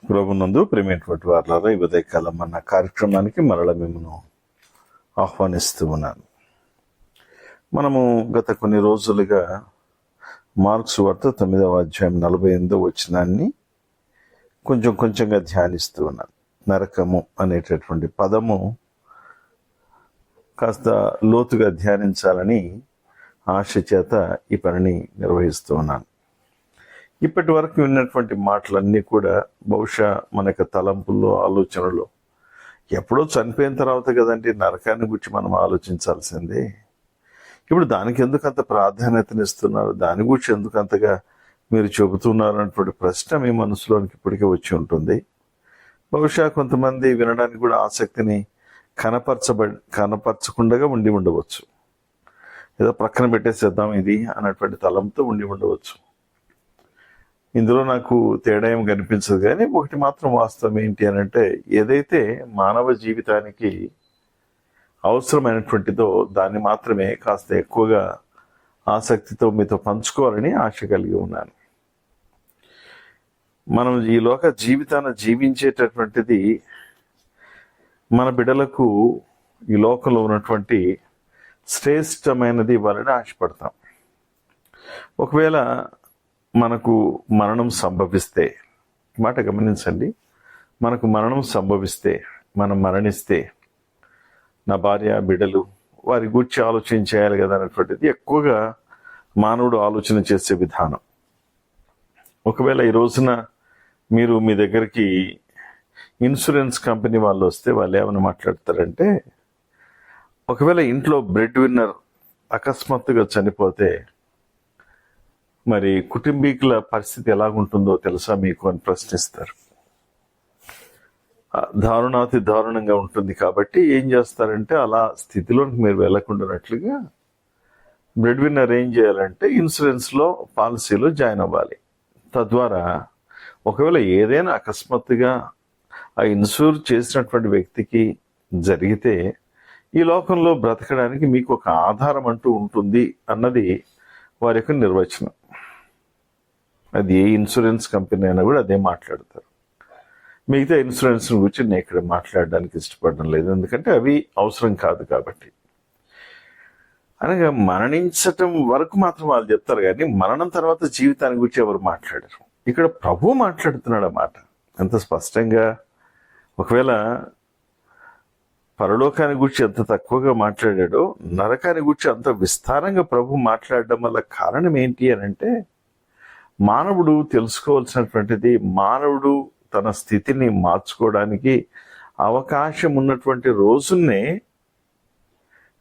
ప్రభునందు ప్రేమైనటువంటి వారులారా, ఈ ఉదయకాలం అన్న కార్యక్రమానికి మరల మిమ్మల్ని ఆహ్వానిస్తూ ఉన్నాను. మనము గత కొన్ని రోజులుగా మార్క్స్ వార్త 9వ అధ్యాయం 48వ వచనాన్ని కొంచెంగా ధ్యానిస్తూ ఉన్నాను. నరకము అనేటటువంటి పదము కాస్త లోతుగా ధ్యానించాలని ఆశ చేత ఈ పనిని నిర్వహిస్తూ ఉన్నాను. ఇప్పటి వరకు విన్నటువంటి మాటలన్నీ కూడా బహుశా మనకు తలంపుల్లో, ఆలోచనలో ఎప్పుడో చనిపోయిన తర్వాత కదండి నరకాన్ని గురించి మనం ఆలోచించాల్సిందే. ఇప్పుడు దానికి ఎందుకు అంత ప్రాధాన్యతనిస్తున్నారు, దాని గురించి ఎందుకు అంతగా మీరు చెబుతున్నారు అన్నటువంటి ప్రశ్న మీ మనసులోనికి ఇప్పటికే వచ్చి ఉంటుంది. బహుశా కొంతమంది వినడానికి కూడా ఆసక్తిని కనపరచకుండా ఉండి ఉండవచ్చు. ఏదో ప్రక్కన పెట్టేసేద్దాం ఇది అన్నటువంటి తలంతో ఉండి ఉండవచ్చు. ఇందులో నాకు తేడా ఏం కనిపించదు, కానీ ఒకటి మాత్రం వాస్తవం ఏంటి అని అంటే, ఏదైతే మానవ జీవితానికి అవసరమైనటువంటిదో దాన్ని మాత్రమే కాస్త ఎక్కువగా ఆసక్తితో మీతో పంచుకోవాలని ఆశ కలిగి ఉన్నాను. మనం ఈ లోక జీవితాన్ని జీవించేటటువంటిది మన బిడ్డలకు ఈ లోకంలో ఉన్నటువంటి శ్రేష్టమైనది ఇవ్వాలని ఆశపడతాం. ఒకవేళ మనకు మరణం సంభవిస్తే, మాట గమనించండి, మనకు మరణం సంభవిస్తే, మనం మరణిస్తే నా భార్య బిడ్డలు వారి గురించి ఆలోచన చేయాలి కదా అన్నటువంటిది ఎక్కువగా మానవుడు ఆలోచన చేసే విధానం. ఒకవేళ ఈ రోజున మీరు మీ దగ్గరికి ఇన్సూరెన్స్ కంపెనీ వాళ్ళు వస్తే వాళ్ళు ఏమైనా మాట్లాడతారంటే, ఒకవేళ ఇంట్లో బ్రెడ్ విన్నర్ అకస్మాత్తుగా చనిపోతే మరి కుటుంబీకుల పరిస్థితి ఎలాగుంటుందో తెలుసా మీకు అని ప్రశ్నిస్తారు. దారుణాతి దారుణంగా ఉంటుంది. కాబట్టి ఏం చేస్తారంటే, అలా స్థితిలోకి మీరు వెళ్లకుండానట్లుగా బ్రెడ్ విన్నర్ ఏం చేయాలంటే ఇన్సూరెన్స్లో, పాలసీలో జాయిన్ అవ్వాలి. తద్వారా ఒకవేళ ఏదైనా అకస్మాత్తుగా ఆ ఇన్సూర్ చేసినటువంటి వ్యక్తికి జరిగితే ఈ లోకంలో బ్రతకడానికి మీకు ఒక ఆధారం అంటూ ఉంటుంది అన్నది వారి యొక్క నిర్వచనం. అది ఏ ఇన్సూరెన్స్ కంపెనీ అయినా కూడా అదే మాట్లాడతారు. మిగతా ఇన్సూరెన్స్ గురించి నేను ఇక్కడ మాట్లాడడానికి ఇష్టపడడం లేదు, ఎందుకంటే అవి అవసరం కాదు కాబట్టి. అనగా మరణించటం వరకు మాత్రం వాళ్ళు చెప్తారు, కానీ మరణం తర్వాత జీవితాన్ని గురించి ఎవరు మాట్లాడరు. ఇక్కడ ప్రభు మాట్లాడుతున్నాడు అన్నమాట ఎంత స్పష్టంగా. ఒకవేళ పరలోకాన్ని గురించి ఎంత తక్కువగా మాట్లాడాడో, నరకాన్ని గురించి అంత విస్తారంగా ప్రభు మాట్లాడడం వల్ల కారణం ఏంటి అని అంటే, మానవుడు తెలుసుకోవాల్సినటువంటిది, మానవుడు తన స్థితిని మార్చుకోవడానికి అవకాశం ఉన్నటువంటి రోజున్నే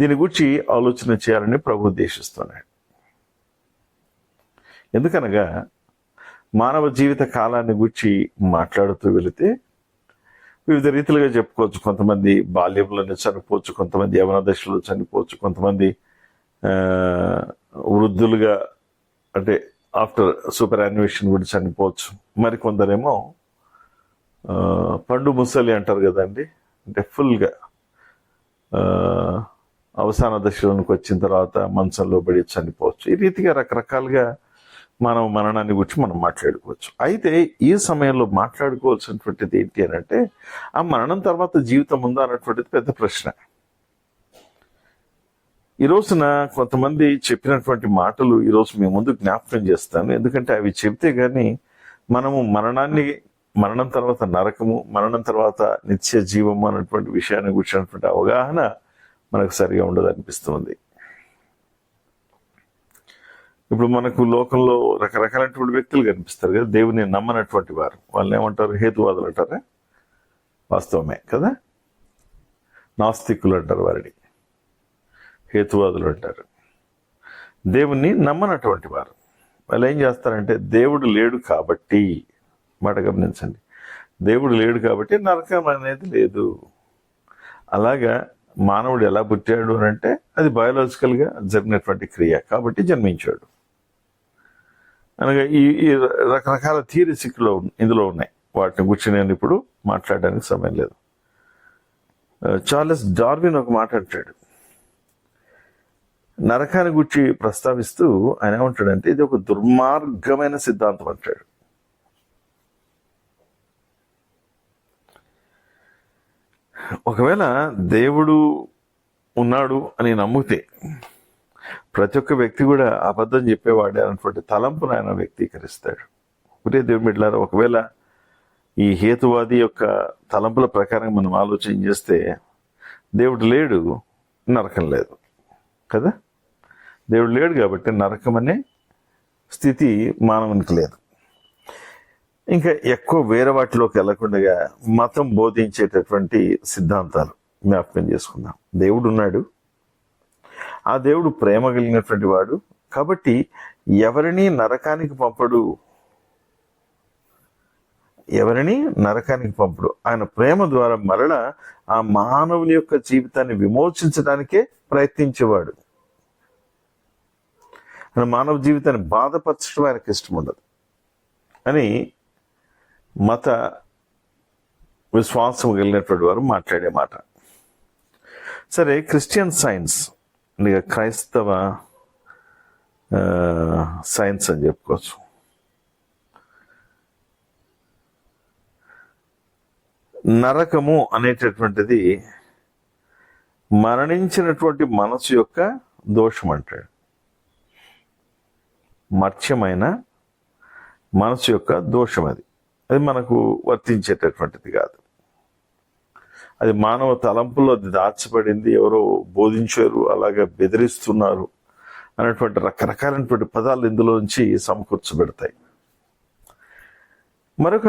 దీని గురించి ఆలోచన చేయాలని ప్రభు ఉద్దేశిస్తున్నాడు. ఎందుకనగా మానవ జీవిత కాలాన్ని గురించి మాట్లాడుతూ వెళితే వివిధ రీతిలుగా చెప్పుకోవచ్చు. కొంతమంది బాల్యంలోనే చనిపోవచ్చు, కొంతమంది యవన దశలో చనిపోవచ్చు, కొంతమంది వృద్ధులుగా అంటే ఆఫ్టర్ సూపర్ యాన్యువేషన్ కూడా చనిపోవచ్చు. మరి కొందరేమో పండు ముసలి అంటారు కదండి, అంటే ఫుల్గా అవసాన దశలోనికి వచ్చిన తర్వాత మంచంలో పడి చనిపోవచ్చు. ఈ రీతిగా రకరకాలుగా మనం మరణాన్ని గురించి మనం మాట్లాడుకోవచ్చు. అయితే ఈ సమయంలో మాట్లాడుకోవాల్సినటువంటిది ఏంటి అని అంటే, ఆ మరణం తర్వాత జీవితం ఉందా అన్నటువంటిది పెద్ద ప్రశ్న. ఈ రోజున కొంతమంది చెప్పినటువంటి మాటలు ఈరోజు మీ ముందు జ్ఞాపకం చేస్తాను. ఎందుకంటే అవి చెబితే గానీ మనము మరణం తర్వాత నరకము, మరణం తర్వాత నిత్య జీవము అన్నటువంటి విషయాన్ని గురించినటువంటి అవగాహన మనకు సరిగా ఉండదు అనిపిస్తుంది. ఇప్పుడు మనకు లోకంలో రకరకాలైనటువంటి వ్యక్తులు కనిపిస్తారు కదా, దేవుని నమ్మనటువంటి వారు. వాళ్ళని ఏమంటారు? హేతువాదులు అంటారా? వాస్తవమే కదా, నాస్తికులు అంటారు వారిని, హేతువాదులు అంటారు. దేవుణ్ణి నమ్మనటువంటి వారు వాళ్ళు ఏం చేస్తారంటే, దేవుడు లేడు కాబట్టి, మాట గమనించండి, దేవుడు లేడు కాబట్టి నరకం అనేది లేదు. అలాగా మానవుడు ఎలా పుట్టాడు అని అంటే, అది బయోలాజికల్గా జరిగినటువంటి క్రియ కాబట్టి జన్మించాడు. అనగా ఈ రకరకాల థియరీస్లో ఇందులో ఉన్నాయి. వాటిని గురించి నేను ఇప్పుడు మాట్లాడడానికి సమయం లేదు. చార్లెస్ డార్విన్ ఒక మాట అంటాడు, నరకాన్ని గురించి ప్రస్తావిస్తూ ఆయన ఏమంటాడంటే, ఇది ఒక దుర్మార్గమైన సిద్ధాంతం అంటాడు. ఒకవేళ దేవుడు ఉన్నాడు అని నమ్మితే ప్రతి ఒక్క వ్యక్తి కూడా అబద్ధం చెప్పేవాడే అన్నటువంటి తలంపును ఆయన వ్యక్తీకరిస్తాడు. ఒరే దేవుని బిడ్డలారా, ఒకవేళ ఈ హేతువాది యొక్క తలంపుల ప్రకారం మనం ఆలోచన చేస్తే దేవుడు లేడు, నరకం లేదు కదా. దేవుడు లేడు కాబట్టి నరకం అనే స్థితి మానవునికి లేదు. ఇంకా ఎక్కువ వేరే వాటిలోకి వెళ్లకుండా మతం బోధించేటటువంటి సిద్ధాంతాలు జ్ఞాపకం చేసుకుందాం. దేవుడు ఉన్నాడు, ఆ దేవుడు ప్రేమ కలిగినటువంటి వాడు కాబట్టి ఎవరిని నరకానికి పంపడు, ఆయన ప్రేమ ద్వారా మరలా ఆ మానవుని యొక్క జీవితాన్ని విమోచించడానికే ప్రయత్నించేవాడు. ఆయన మానవ జీవితాన్ని బాధపరచడం ఆయనకి ఇష్టం ఉండదు అని మత విశ్వాసం కలిగినటువంటి వారు మాట్లాడే మాట. సరే, క్రిస్టియన్ సైన్స్, క్రైస్తవ సైన్స్ అని చెప్పుకోవచ్చు. నరకము అనేటటువంటిది మరణించినటువంటి మనసు యొక్క దోషం అంటాడు. మర్త్యమైన మనసు యొక్క దోషం అది మనకు వర్తించేటటువంటిది కాదు. అది మానవ తలంపుల్లో అది దాచబడింది, ఎవరో బోధించారు, అలాగే బెదిరిస్తున్నారు అనేటువంటి రకరకాలైనటువంటి పదాలు ఇందులోంచి సమకూర్చబెడతాయి. మరొక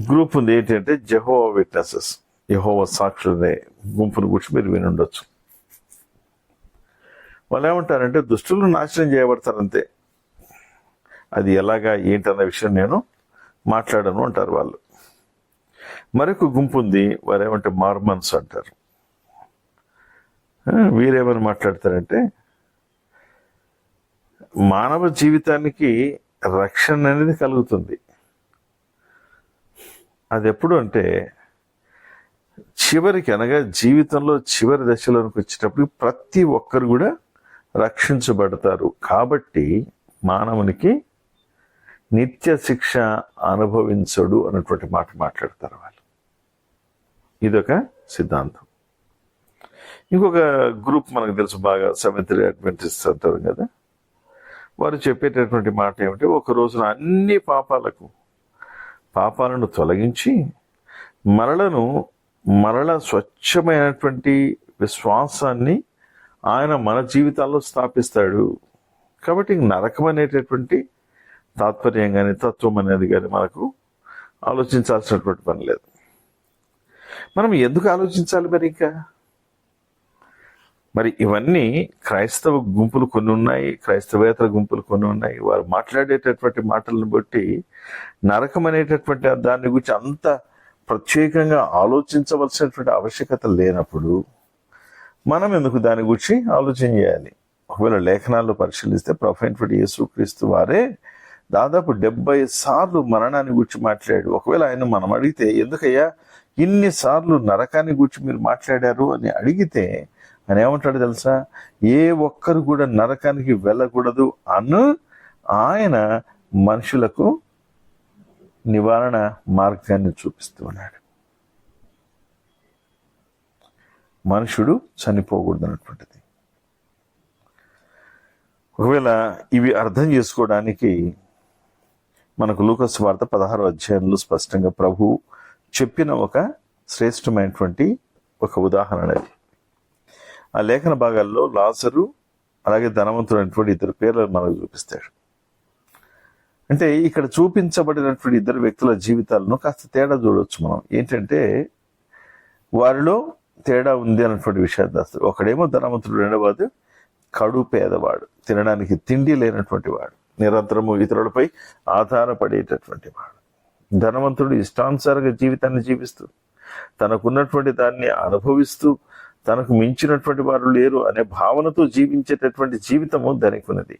గ్రూప్ ఉంది, ఏంటంటే జెహోవా విట్నెసెస్, యెహోవా సాక్షులనే గుంపును గురించి మీరు వినుండొచ్చు. వాళ్ళు ఏమంటారంటే దుష్టులు నాశనం చేయబడతారంతే, అది ఎలాగా ఏంటన్న విషయం నేను మాట్లాడను అంటారు వాళ్ళు. మరొక గుంపు ఉంది, వారేమంటే మార్మన్స్ అంటారు. వీరేమని మాట్లాడతారంటే మానవ జీవితానికి రక్షణ అనేది కలుగుతుంది. అది ఎప్పుడు అంటే చివరికి, అనగా జీవితంలో చివరి దశలోకి వచ్చేటప్పుడు ప్రతి ఒక్కరు కూడా రక్షించబడతారు. కాబట్టి మానవునికి నిత్య శిక్ష అనుభవించడు అన్నటువంటి మాట మాట్లాడతారు వాళ్ళు. ఇదొక సిద్ధాంతం. ఇంకొక గ్రూప్ మనకు తెలుసు బాగా, సెవెంత్ డే అడ్వెంటిస్ట్స్ అంటారు కదా. వారు చెప్పేటటువంటి మాట ఏమిటి, ఒక రోజున అన్ని పాపాలను తొలగించి మరల స్వచ్ఛమైనటువంటి విశ్వాసాన్ని ఆయన మన జీవితాల్లో స్థాపిస్తాడు. కాబట్టి నరకం అనేటటువంటి తాత్పర్యం కానీ తత్వం అనేది కానీ మనకు ఆలోచించాల్సినటువంటి పని లేదు. మనం ఎందుకు ఆలోచించాలి మరి ఇవన్నీ క్రైస్తవ గుంపులు కొన్ని ఉన్నాయి, క్రైస్తవేతర గుంపులు కొన్ని ఉన్నాయి. వారు మాట్లాడేటటువంటి మాటలను బట్టి నరకం అనేటటువంటి దాని గురించి అంత ప్రత్యేకంగా ఆలోచించవలసినటువంటి ఆవశ్యకత లేనప్పుడు మనం ఎందుకు దాని గురించి ఆలోచన చేయాలి? ఒకవేళ లేఖనాల్లో పరిశీలిస్తే ప్రభువైనటువంటి యేసుక్రీస్తు వారే దాదాపు 70 సార్లు మరణాన్ని గురించి మాట్లాడాడు. ఒకవేళ ఆయన మనం అడిగితే, ఎందుకయ్యా ఇన్నిసార్లు నరకాన్ని గురించి మీరు మాట్లాడారు అని అడిగితే ఆయన ఏమంటాడు తెలుసా? ఏ ఒక్కరు కూడా నరకానికి వెళ్ళకూడదు అను ఆయన మనుషులకు నివారణ మార్గాన్ని చూపిస్తూ ఉన్నాడు. మనుషుడు చనిపోకూడదు అన్నటువంటిది. ఒకవేళ ఇవి అర్థం చేసుకోవడానికి మనకు లూకాసు సువార్త 16వ అధ్యాయంలో స్పష్టంగా ప్రభు చెప్పిన ఒక శ్రేష్టమైనటువంటి ఒక ఉదాహరణ. ఆ లేఖన భాగాల్లో లాజరు అలాగే ధనవంతుడైనటువంటి ఇద్దరు పేర్లను మనకు చూపిస్తాడు. అంటే ఇక్కడ చూపించబడినటువంటి ఇద్దరు వ్యక్తుల జీవితాలను కాస్త తేడా చూడవచ్చు మనం. ఏంటంటే వారిలో తేడా ఉంది అన్నటువంటి విషయాన్ని దాస్తాడు. ఒకడేమో ధనవంతుడు, రెండవది కడు పేదవాడు, తినడానికి తిండి లేనటువంటి వాడు, నిరంతరము ఇతరులపై ఆధారపడేటటువంటి వాడు. ధనవంతుడు ఇష్టానుసారంగా జీవితాన్ని జీవిస్తూ తనకున్నటువంటి దాన్ని అనుభవిస్తూ తనకు మించినటువంటి వారు లేరు అనే భావనతో జీవించేటటువంటి జీవితము ధనికున్నది.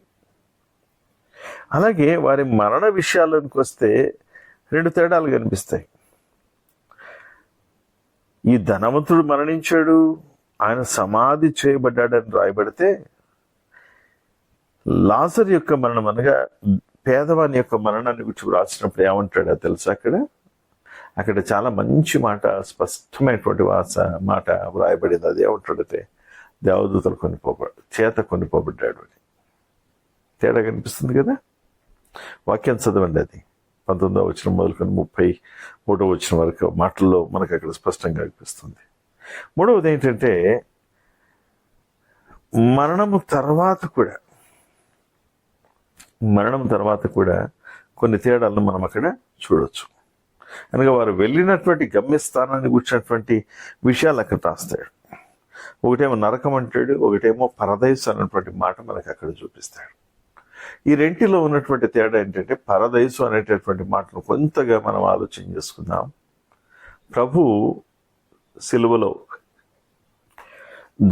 అలాగే వారి మరణ విషయాలకు వస్తే 2 తేడాలు కనిపిస్తాయి. ఈ ధనవంతుడు మరణించాడు, ఆయన సమాధి చేయబడ్డాడని రాయబడితే, లాజరు యొక్క మరణం అనగా పేదవాని యొక్క మరణాన్ని గురించి రాసినప్పుడు ఏమంటాడో తెలుసా? అక్కడ అక్కడ చాలా మంచి మాట, స్పష్టమైనటువంటి మాట వ్రాయబడింది. అది ఏమంటాడంటే దేవదూతలు చేత కొనిపోబడ్డాడు అని. తేడా కనిపిస్తుంది కదా. వాక్యం చదవండి, అది 19వ వచనం మొదలుకొని 33వ వచనం వరకు మాటల్లో మనకు అక్కడ స్పష్టంగా కనిపిస్తుంది. మూడవది ఏంటంటే మరణం తర్వాత కూడా కొన్ని తేడాలను మనం అక్కడ చూడవచ్చు. అనగా వారు వెళ్ళినటువంటి గమ్యస్థానాన్ని కూర్చున్నటువంటి విషయాలు అక్కడ రాస్తాడు. ఒకటేమో నరకం అంటాడు, ఒకటేమో పరదైసు అన్నటువంటి మాట మనకు అక్కడ చూపిస్తాడు. ఈ రెంటిలో ఉన్నటువంటి తేడా ఏంటంటే పరదైసు అనేటటువంటి మాటను కొంతగా మనం ఆలోచన చేసుకుందాం. ప్రభు సిలువలో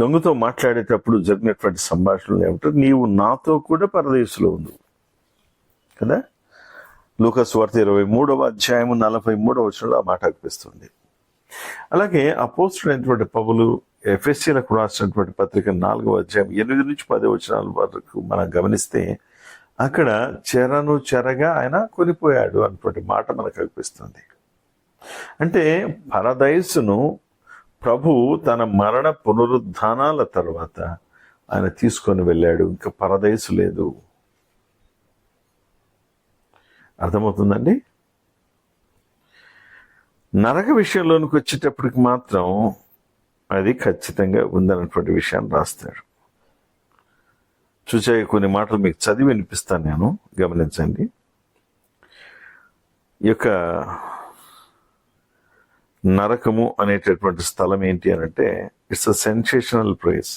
దొంగతో మాట్లాడేటప్పుడు జరిగినటువంటి సంభాషణలు ఏమిటో, నీవు నాతో కూడా పరదేశంలో ఉంది కదా. లూకా సువార్త 23వ అధ్యాయము 43వ వచనంలో ఆ మాట అనిపిస్తుంది. అలాగే అపోస్తలుడైనటువంటి పౌలు ఎఫెసీయులకు రాసినటువంటి పత్రిక 4వ అధ్యాయం 8 నుంచి 10 వచనాల వరకు మనం గమనిస్తే అక్కడ చెరగా ఆయన కొనిపోయాడు అన్నటువంటి మాట మనకు అనిపిస్తుంది. అంటే పరదైసును ప్రభు తన మరణ పునరుద్ధానాల తర్వాత ఆయన తీసుకొని వెళ్ళాడు. ఇంకా పరదైసు లేదు. అర్థమవుతుందండి. నరక విషయంలోనికి వచ్చేటప్పటికి మాత్రం అది ఖచ్చితంగా ఉందన్నటువంటి విషయాన్ని రాస్తాడు. చూసే కొన్ని మాటలు మీకు చదివి వినిపిస్తాను నేను, గమనించండి. ఈ యొక్క నరకము అనేటటువంటి స్థలం ఏంటి అని అంటే ఇట్స్ అ సెన్సేషనల్ ప్లేస్,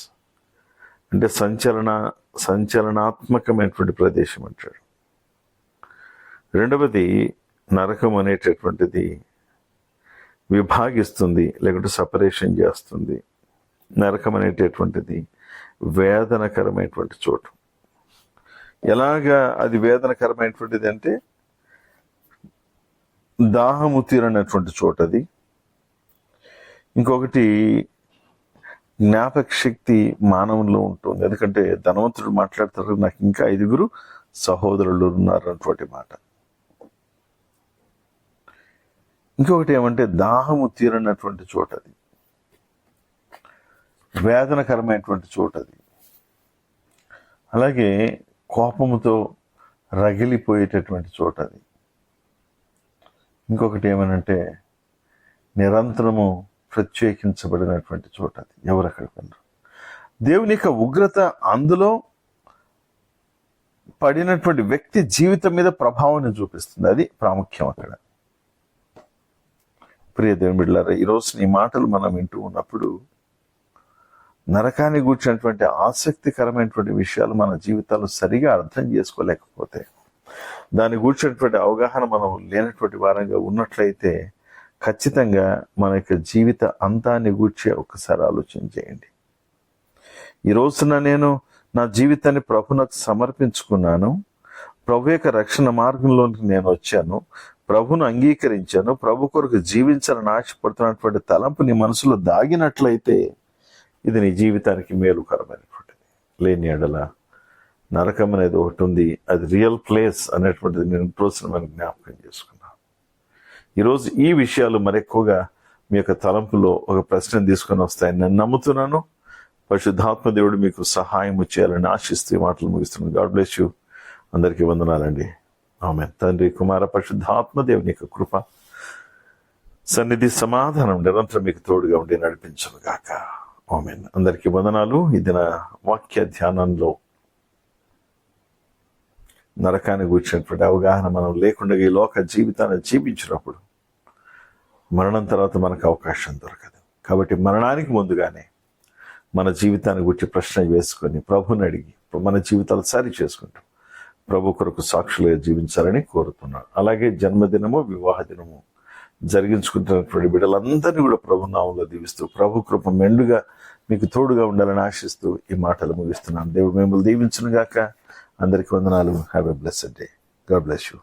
అంటే సంచలనాత్మకమైనటువంటి ప్రదేశం అంటాడు. రెండవది, నరకం అనేటటువంటిది విభాగిస్తుంది, లేకుంటే సపరేషన్ చేస్తుంది. నరకం అనేటటువంటిది వేదనకరమైనటువంటి చోటు. ఎలాగా అది వేదనకరమైనటువంటిది అంటే దాహము తీరనటువంటి చోటు అది. ఇంకొకటి, జ్ఞాపక శక్తి మానవుల్లో ఉంటుంది. ఎందుకంటే ధనవంతుడు మాట్లాడతారు, నాకు ఇంకా 5 సహోదరులు ఉన్నారు అన్నటువంటి మాట. ఇంకొకటి ఏమంటే దాహము తీరనటువంటి చోటు అది, వేదనకరమైనటువంటి చోటు అది. అలాగే కోపముతో రగిలిపోయేటటువంటి చోటు అది. ఇంకొకటి ఏమనంటే నిరంతరము ప్రత్యేకించబడినటువంటి చోటు అది. ఎవరు అక్కడికి వెళ్ళరు. దేవుని యొక్క ఉగ్రత అందులో పడినటువంటి వ్యక్తి జీవితం మీద ప్రభావాన్ని చూపిస్తుంది. అది ప్రాముఖ్యం అక్కడ. ప్రియ దేవుని బిడ్డలారా, ఈరోజు ఈ మాటలు మనం వింటూ ఉన్నప్పుడు నరకాన్ని గూర్చినటువంటి ఆసక్తికరమైనటువంటి విషయాలు మన జీవితాలు సరిగా అర్థం చేసుకోలేకపోతే, దాన్ని గూర్చినటువంటి అవగాహన మనం లేనటువంటి వారంగా ఉన్నట్లయితే ఖచ్చితంగా మన యొక్క జీవిత అంతాన్ని గూర్చి ఒకసారి ఆలోచన చేయండి. ఈ రోజున నేను నా జీవితాన్ని ప్రభునకు సమర్పించుకున్నాను, ప్రభు యొక్క రక్షణ మార్గంలోనికి నేను వచ్చాను, ప్రభును అంగీకరించాను, ప్రభు కొరకు జీవించాలని ఆశపడుతున్నటువంటి తలంపు నీ మనసులో దాగినట్లయితే ఇది నీ జీవితానికి మేలుకరమైనటువంటిది. లేని ఎడల నరకం అనేది ఒకటి ఉంది, అది రియల్ ప్లేస్ అనేటువంటిది నేను రోజున మనం జ్ఞాపకం చేసుకున్నాను. ఈరోజు ఈ విషయాలు మరెక్కువగా మీ యొక్క తలంపులో ఒక ప్రశ్న తీసుకొని వస్తాయని నేను నమ్ముతున్నాను. పరిశుద్ధాత్మ దేవుడు మీకు సహాయం చేయాలని ఆశిస్తూ మాటలు ముగిస్తున్నాను. God bless you. అందరికీ వందనాలండి. ఆమేన్. తండ్రి, కుమార, పరిశుద్ధాత్మ దేవుని యొక్క కృప, సన్నిధి, సమాధానం నిరంతరం మీకు తోడుగా ఉండి నడిపించను గాక. ఆమేన్. అందరికీ వందనాలు. ఇది నా వాక్య ధ్యానంలో నరకాన్ని కూర్చున్నటువంటి అవగాహన మనం లేకుండా ఈ లోక జీవితాన్ని జీవించినప్పుడు మరణం తర్వాత మనకు అవకాశం దొరకదు. కాబట్టి మరణానికి ముందుగానే మన జీవితాన్ని గురించి ప్రశ్న వేసుకొని ప్రభుని అడిగి మన జీవితాలు సరి చేసుకుంటాం ప్రభు కొరకు సాక్షులుగా జీవించాలని కోరుతున్నాను. అలాగే జన్మదినము, వివాహ దినము జరిగించుకుంటున్నటువంటి బిడ్డలందరినీ కూడా ప్రభు నామంలో దీవిస్తూ ప్రభు కృప మెండుగా మీకు తోడుగా ఉండాలని ఆశిస్తూ ఈ మాటలు ముగిస్తున్నాను. దేవుడు మిమ్మల్ని దీవించును గాక. అందరికీ వందనాలు. Have a blessed day. God bless you.